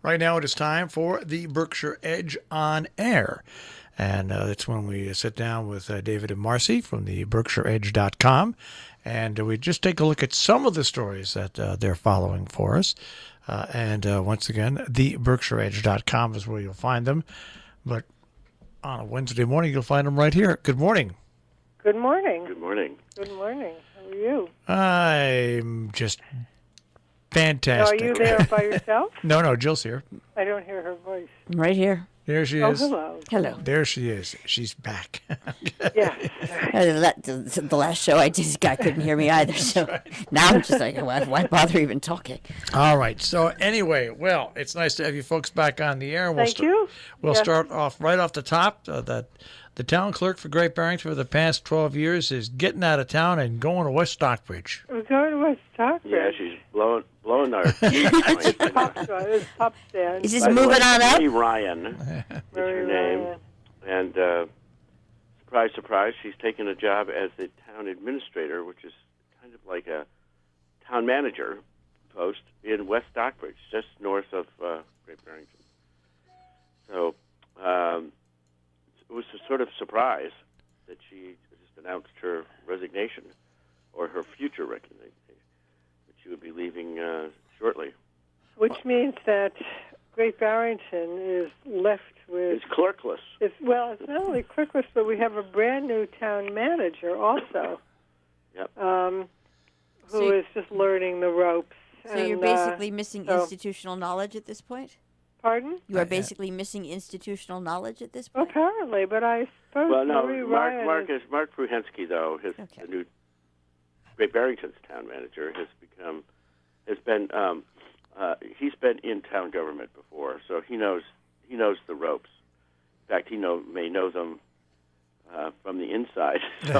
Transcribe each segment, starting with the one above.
Right now it is time for the Berkshire Edge on Air. And it's when we sit down with David and Marcy from the BerkshireEdge.com. And we just take a look at some of the stories that they're following for us. Once again, the BerkshireEdge.com is where you'll find them. But on a Wednesday morning, you'll find them right here. Good morning. Good morning. Good morning. Good morning. How are you? I'm just fantastic. So are you there by yourself? No, Jill's here. I don't hear her voice. I'm right here. There she Oh, is. hello. Hello. There she is. She's back. Yes. The last show I couldn't hear me either. So now I'm just like, why bother even talking? All right. So anyway, well, it's nice to have you folks back on the air. Thank you. We'll Yes. start off right off the top. That the town clerk for Great Barrington for the past 12 years is getting out of town and going to West Stockbridge. We're going to West Stockbridge. Yeah, she's blowing our. It's pop stand. Is this moving on up? Mary Ryan is her name. And surprise, surprise, she's taken a job as the town administrator, which is kind of like a town manager post in West Stockbridge, just north of Great Barrington. So it was a sort of surprise that she just announced her resignation, or her future resignation, that she would be leaving shortly. Which means that Great Barrington is left with... It's clerkless. It's not only clerkless, but we have a brand new town manager also. Yep. Who is just learning the ropes. So you're basically missing institutional knowledge at this point? Pardon? You are basically missing institutional knowledge at this point? Apparently, but I suppose Well, no, Mary Ryan Mark Pruhensky, though, the new Great Barrington's town manager, he's been in town government before, so he knows the ropes. In fact, he may know them from the inside. So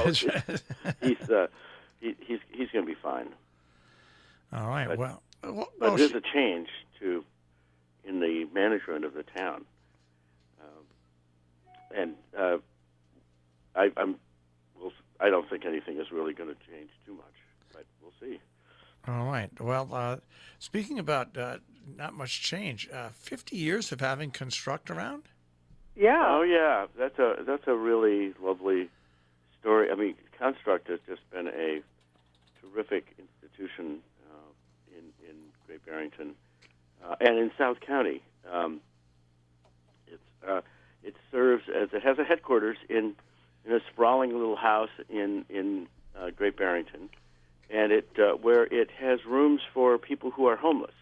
he's going to be fine. All right. But there's a change in the management of the town, I don't think anything is really going to change too much, but we'll see. All right. Well, speaking about not much change, 50 years of having Construct around? Yeah. Oh, yeah. That's a really lovely story. I mean, Construct has just been a terrific institution in Great Barrington and in South County. It serves it has a headquarters in a sprawling little house in Great Barrington, and where it has rooms for people who are homeless.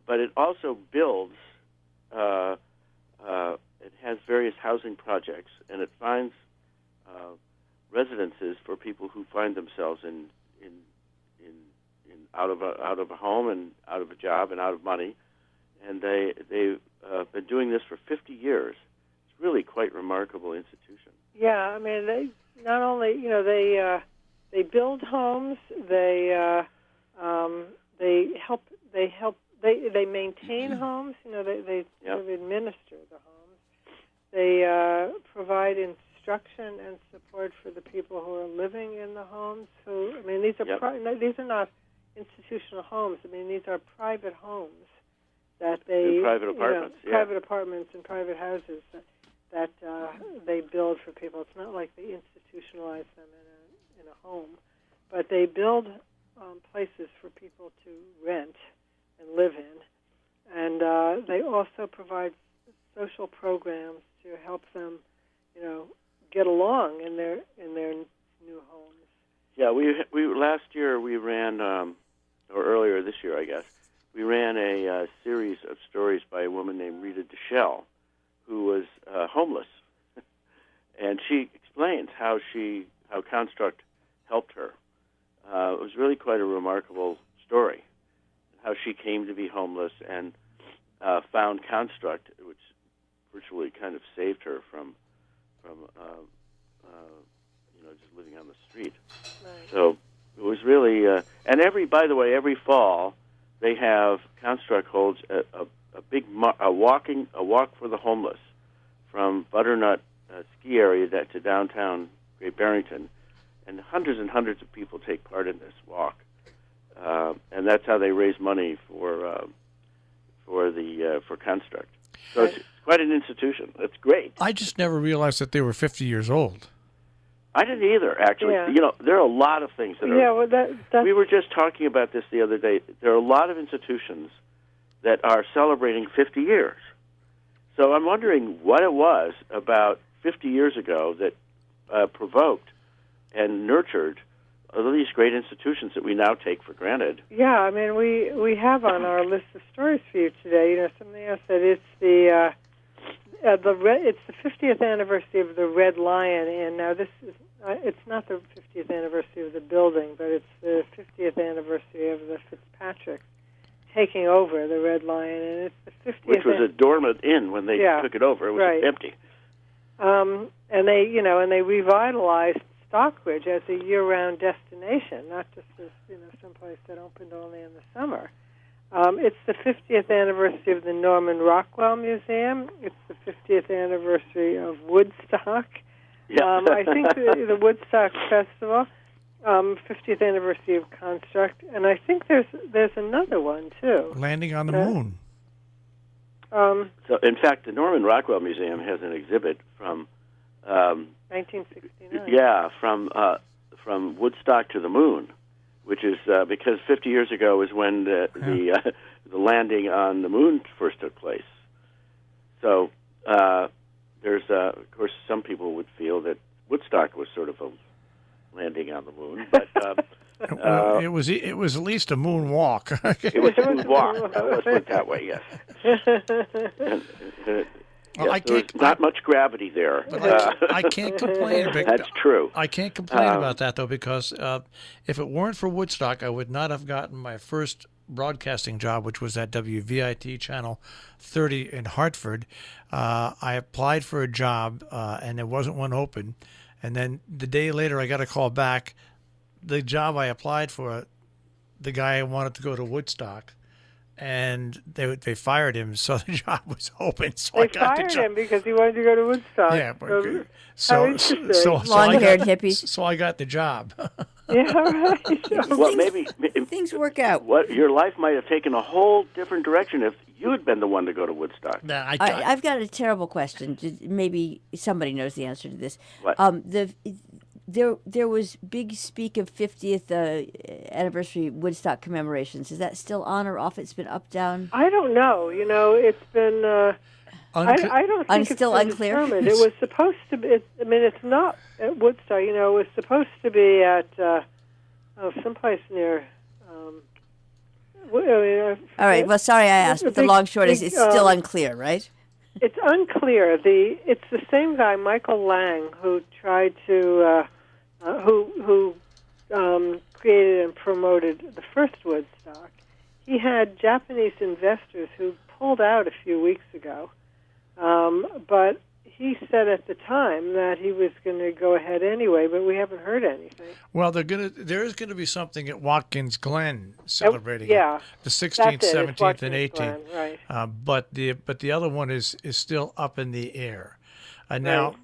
But it also builds. It has various housing projects, and it finds residences for people who find themselves in out of a home and out of a job and out of money, and they've been doing this for 50 years. It's really quite remarkable institution. Yeah, I mean, they not only they build homes, they maintain homes. They sort of administer the homes. They provide instruction and support for the people who are living in the homes. These are these are not institutional homes. I mean, these are private homes that private apartments, private apartments and private houses that they build for people. It's not like they institutionalize them in a home, but they build places for people to rent and live in, and they also provide social programs to help them, get along in their new homes. Yeah, we last year we ran, or earlier this year, I guess, we ran a series of stories by a woman named Rita Deschelle, who was homeless, and she explains how Construct helped her. It was really quite a remarkable story, how she came to be homeless and found Construct, which virtually kind of saved her from just living on the street. Right. So it was really, and every fall they have Construct holds a big walk for the homeless from Butternut ski area to downtown Great Barrington, and hundreds of people take part in this walk, and that's how they raise money for the for Construct. So it's quite an institution. It's great. I just never realized that they were 50 years old. I didn't either, actually. Yeah. You know, there are a lot of things that are... Yeah, well, that's... We were just talking about this the other day. There are a lot of institutions that are celebrating 50 years. So I'm wondering what it was about 50 years ago that provoked and nurtured all these great institutions that we now take for granted. Yeah, I mean, we have on our list of stories for you today, you know, something else that it's it's the 50th anniversary of the Red Lion, and now this is it's not the 50th anniversary of the building, but it's the 50th anniversary of the Fitzpatricks taking over the Red Lion, and it's the 50th. Which was a dormant inn when they took it over. It was empty. And they revitalized Stockbridge as a year-round destination, not just as someplace that opened only in the summer. It's the 50th anniversary of the Norman Rockwell Museum. It's the 50th anniversary of Woodstock. Yeah. I think the Woodstock Festival, 50th anniversary of Construct, and I think there's another one too. Landing on the moon. So, in fact, the Norman Rockwell Museum has an exhibit from 1969. Yeah, from Woodstock to the moon, which is because 50 years ago is when the landing on the moon first took place. So there's, of course, some people would feel that Woodstock was sort of a landing on the moon, but it was at least a moonwalk. It was a moonwalk. Let's put it that way. Yes. There's not much gravity there. I can't complain about that. That's true. I can't complain about that, though, because if it weren't for Woodstock, I would not have gotten my first broadcasting job, which was at WVIT Channel 30 in Hartford. I applied for a job, and there wasn't one open. And then the day later, I got a call back. The job I applied for, the guy wanted to go to Woodstock. And they fired him, so the job was open. So they I got the job. fired him because he wanted to go to Woodstock. Yeah, so long-haired hippie. So I got the job. Yeah, right. Well, maybe things work out. What your life might have taken a whole different direction if you had been the one to go to Woodstock. Nah, I've got a terrible question. Maybe somebody knows the answer to this. What? There was big speak of 50th anniversary Woodstock commemorations. Is that still on or off? It's been up, down? I don't know. You know, it's been... I don't think it's still been unclear. determined. It was supposed to be... it's not at Woodstock. You know, it was supposed to be at someplace near... All right. Well, sorry I asked, but the long short is it's still unclear, right? It's unclear. It's the same guy, Michael Lang, who tried to... who created and promoted the first Woodstock. He had Japanese investors who pulled out a few weeks ago, but he said at the time that he was going to go ahead anyway, but we haven't heard anything. Well, there is going to be something at Watkins Glen celebrating the 16th, 17th, and 18th. Glen, right. But the other one is still up in the air. Now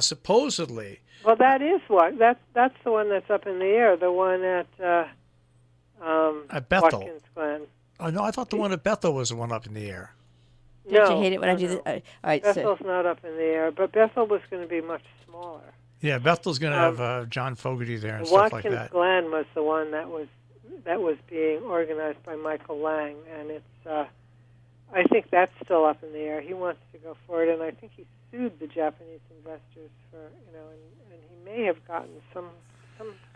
supposedly. Well, that is what that's the one that's up in the air. The one at Bethel. Watkins Glen. Oh no, I thought the one at Bethel was the one up in the air. Don't you hate it when I do this? All right, Bethel's not up in the air, but Bethel was going to be much smaller. Yeah, Bethel's going to have John Fogerty there and stuff like that. Watkins Glen was the one that was being organized by Michael Lang, and it's I think that's still up in the air. He wants to go for it, and I think he sued the Japanese investors for and he may have gotten some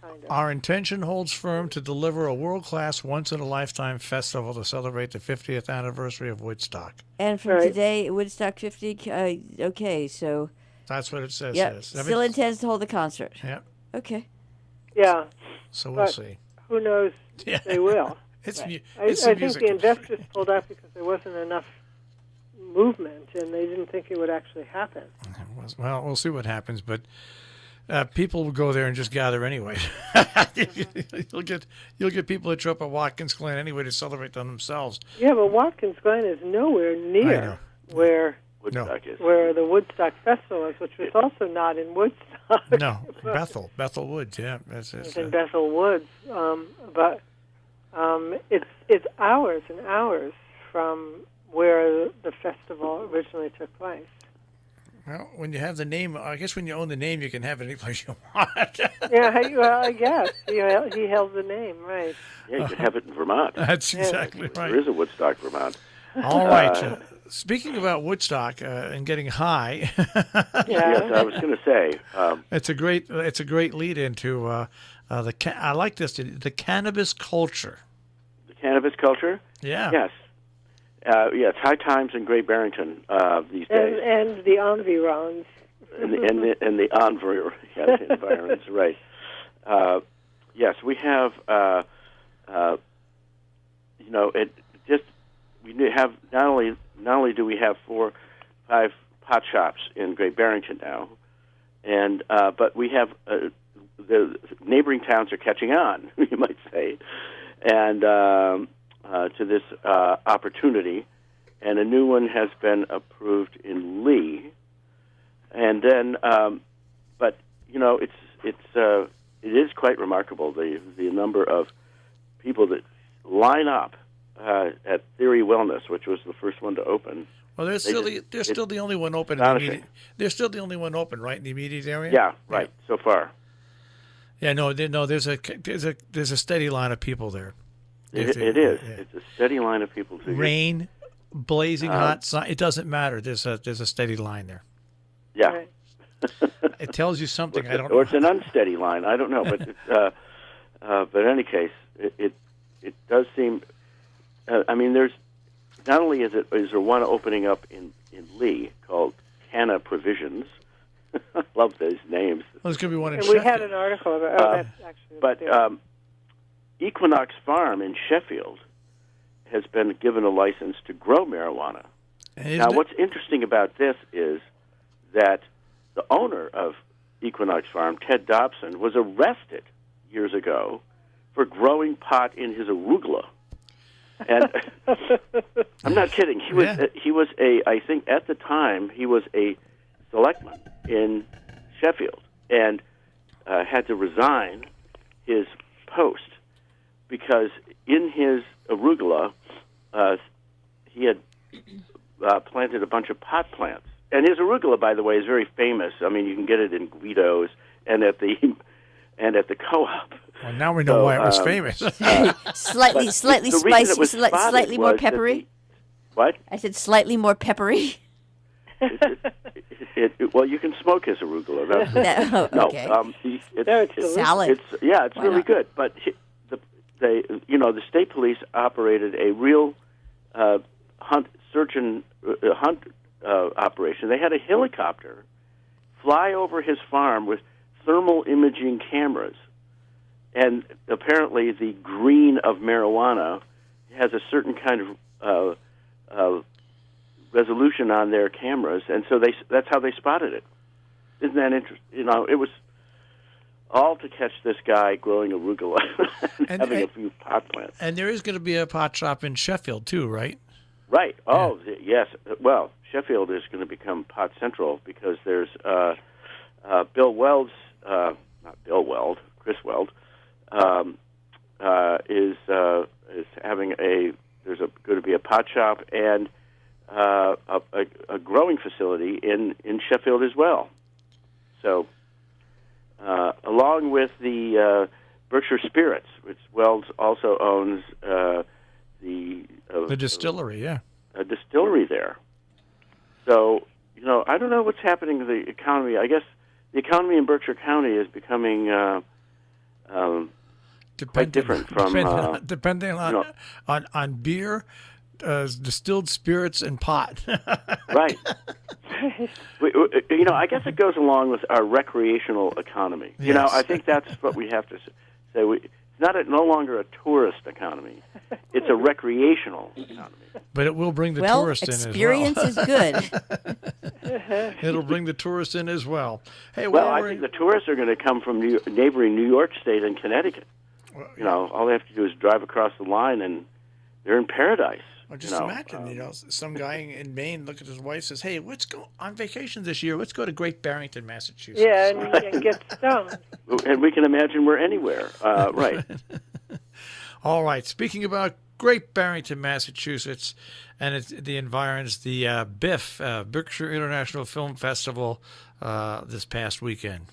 kind of. Our intention holds firm to deliver a world-class, once-in-a-lifetime festival to celebrate the 50th anniversary of Woodstock. And from today, Woodstock 50. Okay, so. That's what it says. Yeah, Yes. still intends to hold the concert. Yeah. Okay. Yeah. So we'll see. Who knows? Yeah. They will. I think the investors pulled out because there wasn't enough movement, and they didn't think it would actually happen. Well, we'll see what happens, but people will go there and just gather anyway. You'll get people that show up at Watkins Glen anyway to celebrate them themselves. Yeah, but Watkins Glen is nowhere near where the Woodstock Festival is, which was also not in Woodstock. No, Bethel Woods. Yeah, it's in Bethel Woods, but it's hours and hours from where the festival originally took place. Well, when you have the name, I guess when you own the name, you can have it any place you want. Yeah, well, I guess he held the name, right? Yeah, you could have it in Vermont. That's exactly right. There is a Woodstock, Vermont. All right. Speaking about Woodstock and getting high, Yes, I was going to say it's a great lead into I like this, the cannabis culture. the cannabis culture. Yeah. Yes, it's high times in Great Barrington these days, And the environs. and the environs, right? Yes, we have. It just we have not only do we have 4, 5 pot shops in Great Barrington now, and but we have the neighboring towns are catching on, you might say, and to this opportunity, and a new one has been approved in Lee, and then, but it is quite remarkable the number of people that line up at Theory Wellness, which was the first one to open. Well, they're still the only one open. They're still the only one open, right, in the immediate area. Yeah, right. Yeah. So far. Yeah, there's a steady line of people there. It is. Yeah. It's a steady line of people too. Rain, blazing hot sun. It doesn't matter. There's a steady line there. Yeah. Right. It tells you something. I don't know. Or it's an unsteady line. I don't know, but in any case, it does seem. There's not only is there one opening up in Lee called Canna Provisions. I love those names. Well, there's going to be one in Sheffield. Sheffield. We had an article about but Equinox Farm in Sheffield has been given a license to grow marijuana. Now, what's interesting about this is that the owner of Equinox Farm, Ted Dobson, was arrested years ago for growing pot in his arugula. And I'm not kidding. He was I think at the time he was a selectman in Sheffield and had to resign his post because in his arugula he had planted a bunch of pot plants. And his arugula, by the way, is very famous. I mean, you can get it in Guido's and at the co-op. Well, now we know why it was famous. Slightly spicy, slightly more peppery. What? I said slightly more peppery. Well, you can smoke his arugula. Okay. It's salad. It's really good. But the state police operated a real hunt operation. They had a helicopter fly over his farm with thermal imaging cameras, and apparently the green of marijuana has a certain kind of resolution on their cameras, and so that's how they spotted it. Isn't that interesting? It was all to catch this guy growing arugula and having a few pot plants. And there is going to be a pot shop in Sheffield too, right? Right. Oh, yes. Well, Sheffield is going to become pot central because there's Bill Weld's, not Bill Weld, Chris Weld, is having there's going to be a pot shop and a growing facility in Sheffield as well. So, along with the Berkshire Spirits, which Wells also owns the distillery, a distillery there. So, I don't know what's happening to the economy. I guess the economy in Berkshire County is becoming quite different from depending on beer, distilled spirits, and pot. Right. I guess it goes along with our recreational economy. Yes. I think that's what we have to say. It's no longer a tourist economy. It's a recreational economy. But it will bring the tourist in as well. Experience is good. It'll bring the tourist in as well. Hey, I think the tourists are going to come from neighboring New York State and Connecticut. Well, all they have to do is drive across the line, and they're in paradise. Well, just imagine, some guy in Maine look at his wife, says, "Hey, let's go on vacation this year. Let's go to Great Barrington, Massachusetts." Yeah, and get stoned. And we can imagine we're anywhere, right? All right. Speaking about Great Barrington, Massachusetts, and the environs, the BIFF, Berkshire International Film Festival, this past weekend.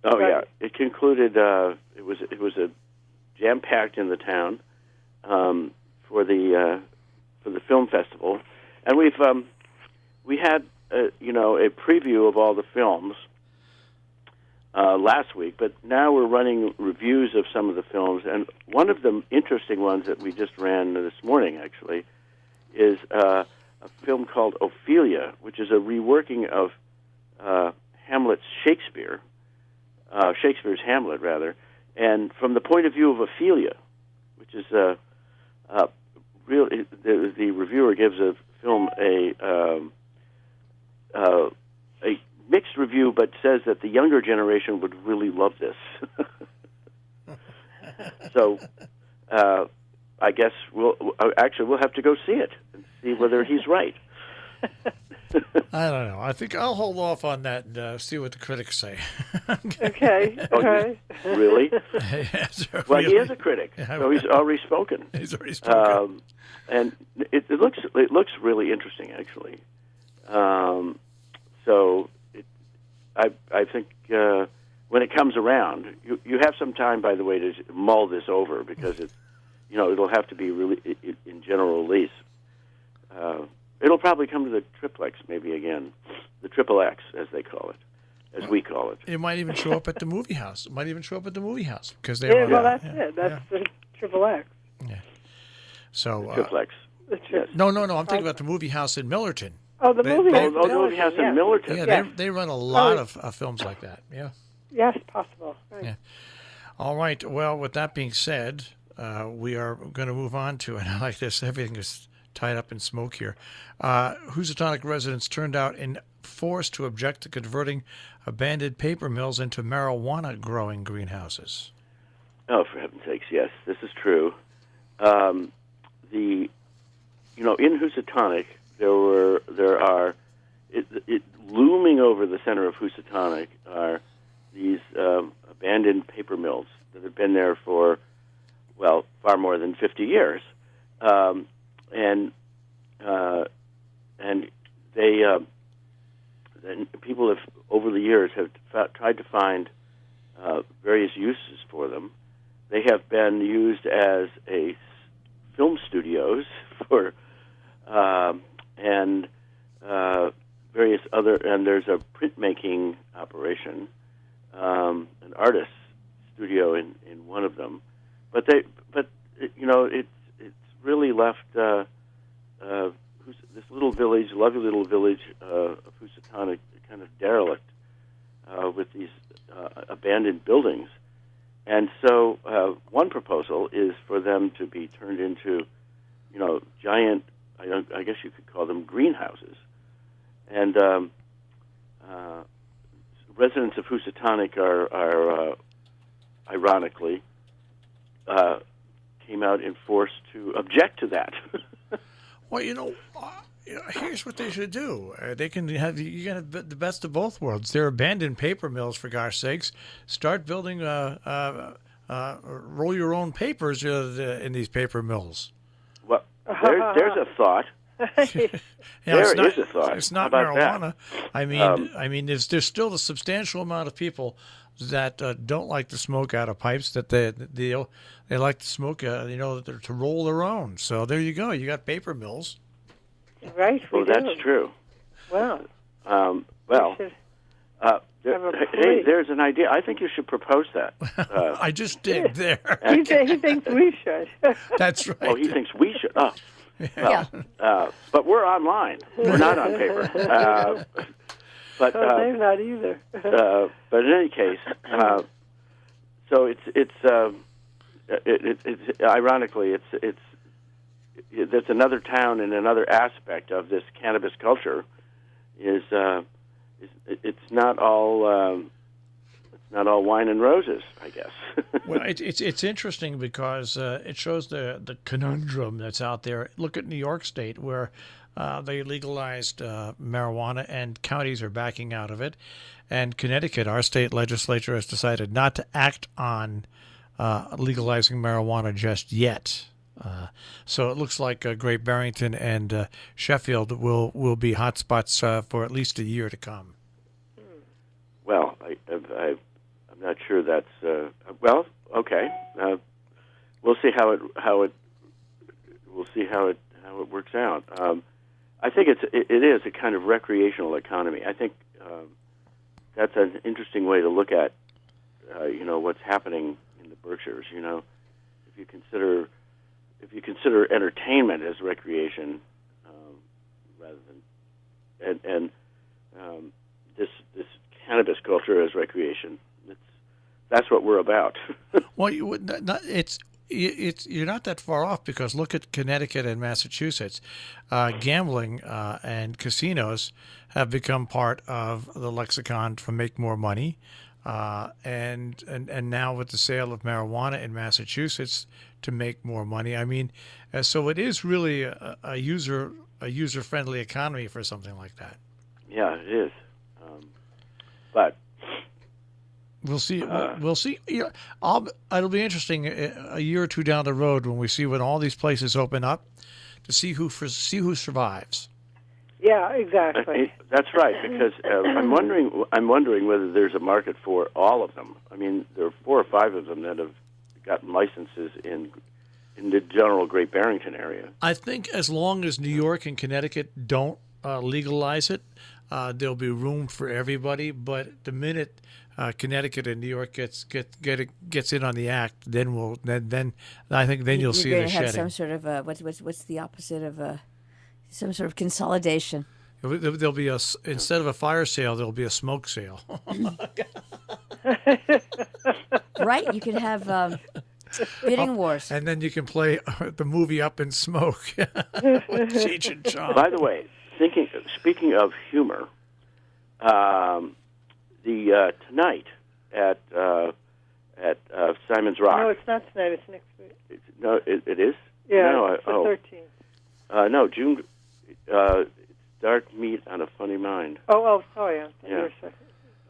Oh yeah, it concluded. It was a jam-packed in the town for the film festival, and we had a preview of all the films last week, but now we're running reviews of some of the films, and one of the interesting ones that we just ran this morning, actually, is a film called Ophelia, which is a reworking of Hamlet's Shakespeare's Hamlet, rather, and from the point of view of Ophelia, which is really the reviewer gives the film a mixed review, but says that the younger generation would really love this. So, I guess we'll have to go see it and see whether he's right. I don't know. I think I'll hold off on that and see what the critics say. Okay. Okay. Really? Yes, well, really. he is a critic, so he's already spoken. He's already spoken. And it looks really interesting, actually. So I think when it comes around, you have some time, by the way, to mull this over, because it'll have to be really in general release. It'll probably come to the triplex maybe again, the triple X as they call it, as we call it. It might even show up at the movie house. Because they. Well, that's it. That's the triple X. Yeah. So the triplex. Yes. No. I'm thinking about the movie house in Millerton. Oh, the movie house. The movie house in Millerton. Yeah, they run a lot of films like that. Yeah. Yes, possible. Right. Yeah. All right. Well, with that being said, we are going to move on to, and I like this, everything is tied up in smoke here. Housatonic residents turned out in force to object to converting abandoned paper mills into marijuana-growing greenhouses. Oh, for heaven's sakes, yes, this is true. In Housatonic, there are looming over the center of Housatonic are these abandoned paper mills that have been there for, well, far more than 50 years. And they and people have over the years have tried to find various uses for them. They have been used as film studios for various other, and there's a printmaking operation, an artist studio in one of them, but it's really left this little village, lovely little village of Housatonic, kind of derelict with these abandoned buildings. And so one proposal is for them to be turned into, giant, I guess you could call them greenhouses. And residents of Housatonic are ironically, came out in force to object to that. Well, here's what they should do. They can have the best of both worlds. They're abandoned paper mills, for gosh sakes. Start building, roll your own papers in these paper mills. Well, there's a thought. There is a thought. It's not marijuana. That? I mean, there's still a substantial amount of people that don't like to smoke out of pipes. That they like to smoke, to roll their own. So there you go. You got paper mills. Right. Well, that's true. Wow. There's an idea. I think you should propose that. I just did there. He thinks we should. That's right. Oh, he thinks we should. Oh. Yeah. But we're online. We're not on paper. But they're not either. But in any case, so it's ironically that's another town and another aspect of this cannabis culture is it's not all wine and roses, I guess. Well, it's interesting because it shows the conundrum that's out there. Look at New York State, where they legalized marijuana and counties are backing out of it. And Connecticut, our state legislature has decided not to act on legalizing marijuana just yet. So it looks like Great Barrington and Sheffield will be hotspots for at least a year to come. Well, I'm not sure that's well. Okay, we'll see how it works out. I think it is a kind of recreational economy. I think that's an interesting way to look at what's happening in the Berkshires. If you consider entertainment as recreation rather than and this cannabis culture as recreation, that's what we're about. Well, you're not that far off, because look at Connecticut and Massachusetts. Gambling and casinos have become part of the lexicon to make more money, and now with the sale of marijuana in Massachusetts to make more money. I mean, so it is really a user friendly economy for something like that. Yeah, it is. But we'll see. We'll see. It'll be interesting a year or two down the road when all these places open up, to see who survives. Yeah, exactly. That's right. Because I'm wondering whether there's a market for all of them. I mean, there are 4 or 5 of them that have gotten licenses in the general Great Barrington area. I think as long as New York and Connecticut don't legalize it, there'll be room for everybody. But the minute Connecticut and New York gets in on the act, then I think you'll see the shedding. You're going to have some sort of what's the opposite of some sort of consolidation. There'll be instead of a fire sale, there'll be a smoke sale. Right, you can have bidding wars, and then you can play the movie Up in Smoke with Cheech and Chong. By the way, speaking of humor, tonight at Simon's Rock. No, it's not tonight. It's next week. It is. Yeah, no, it's the 13th. No, June. It's Dark Meat on a Funny Mind. Oh, sorry. Yeah.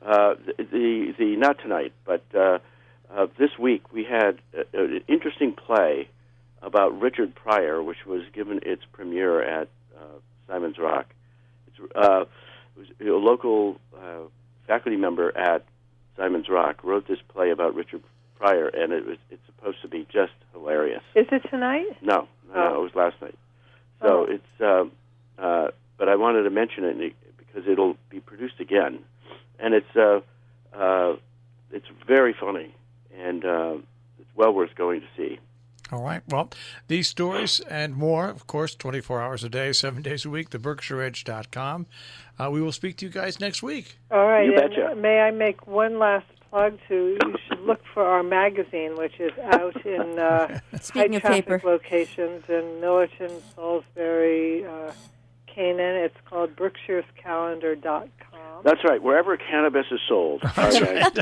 The not tonight, but this week we had an interesting play about Richard Pryor, which was given its premiere at Simon's Rock. It was a local faculty member at Simon's Rock wrote this play about Richard Pryor, and it's supposed to be just hilarious. Is it tonight? No, it was last night. So it's, but I wanted to mention it because it'll be produced again, and it's very funny, and it's well worth going to see. All right. Well, these stories and more, of course, 24 hours a day, 7 days a week, theberkshireedge.com. We will speak to you guys next week. All right. You betcha. May I make one last plug you should look for our magazine, which is out in high-traffic locations in Millerton, Salisbury, Canaan. It's called BerkshiresCalendar.com. That's right. Wherever cannabis is sold. That's right.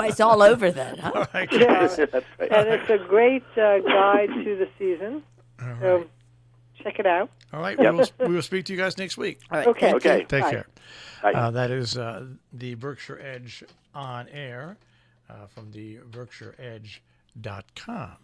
It's all over then, huh? All right, yeah. That's right. And it's a great guide to the season. All right. So check it out. All right. Yep. We will speak to you guys next week. All right. Okay. Okay. Take Bye. care. Bye. That is the Berkshire Edge on air from the BerkshireEdge.com.